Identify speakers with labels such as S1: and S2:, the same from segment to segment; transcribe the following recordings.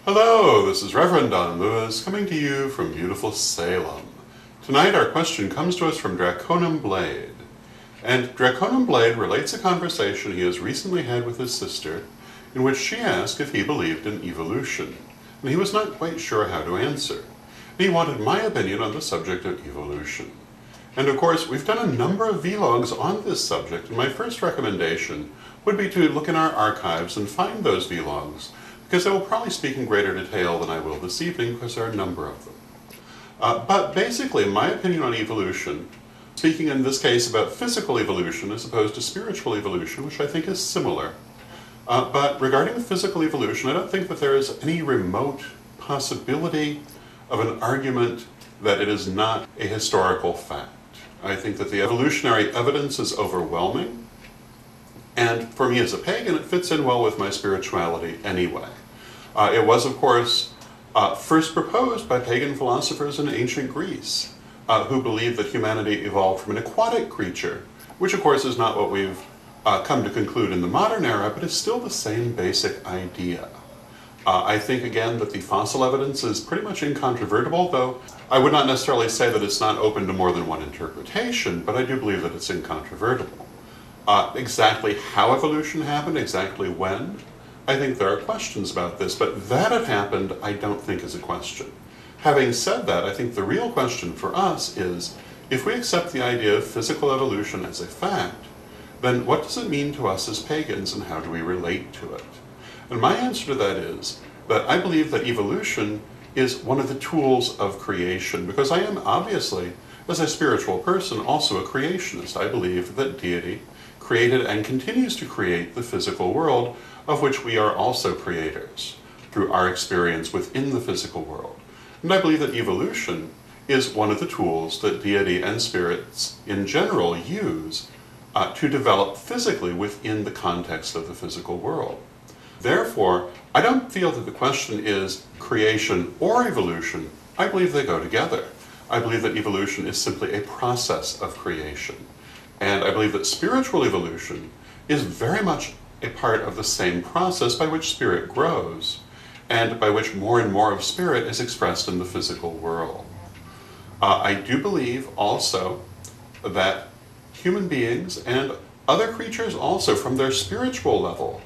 S1: Hello, this is Reverend Don Lewis coming to you from beautiful Salem. Tonight our question comes to us from Draconum Blade. And Draconum Blade relates a conversation he has recently had with his sister in which she asked if he believed in evolution, and he was not quite sure how to answer. He wanted my opinion on the subject of evolution. And of course, we've done a number of vlogs on this subject, and my first recommendation would be to look in our archives and find those vlogs, because I will probably speak in greater detail than I will this evening, because there are a number of them. But basically, my opinion on evolution, speaking in this case about physical evolution as opposed to spiritual evolution, which I think is similar, but regarding physical evolution, I don't think that there is any remote possibility of an argument that it is not a historical fact. I think that the evolutionary evidence is overwhelming, and for me as a pagan, it fits in well with my spirituality anyway. It was, of course, first proposed by pagan philosophers in ancient Greece, who believed that humanity evolved from an aquatic creature, which of course is not what we've come to conclude in the modern era, but is still the same basic idea. I think, again, that the fossil evidence is pretty much incontrovertible, though I would not necessarily say that it's not open to more than one interpretation, but I do believe that it's incontrovertible. Exactly how evolution happened, exactly when, I think there are questions about this, but that it happened, I don't think is a question. Having said that, I think the real question for us is, if we accept the idea of physical evolution as a fact, then what does it mean to us as pagans, and how do we relate to it? And my answer to that is that I believe that evolution is one of the tools of creation, because I am obviously, as a spiritual person, also a creationist. I believe that deity created and continues to create the physical world, of which we are also creators through our experience within the physical world. And I believe that evolution is one of the tools that deity and spirits in general use to develop physically within the context of the physical world. Therefore, I don't feel that the question is creation or evolution. I believe they go together. I believe that evolution is simply a process of creation. And I believe that spiritual evolution is very much a part of the same process by which spirit grows, and by which more and more of spirit is expressed in the physical world. I do believe also that human beings and other creatures also, from their spiritual level,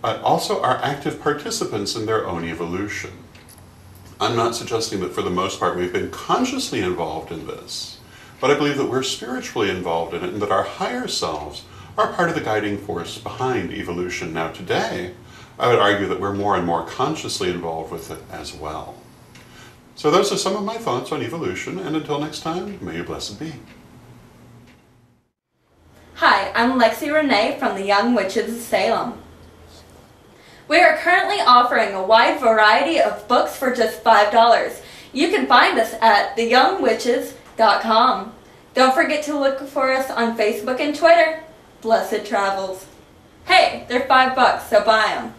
S1: also are active participants in their own evolution. I'm not suggesting that for the most part we've been consciously involved in this, but I believe that we're spiritually involved in it, and that our higher selves are part of the guiding force behind evolution. Now today, I would argue that we're more and more consciously involved with it as well. So those are some of my thoughts on evolution, and until next time, may you blessed be.
S2: Hi, I'm Lexi Renee from the Young Witches of Salem. We are currently offering a wide variety of books for just $5. You can find us at theyoungwitches.com. Don't forget to look for us on Facebook and Twitter. Blessed travels. Hey, they're $5, so buy them.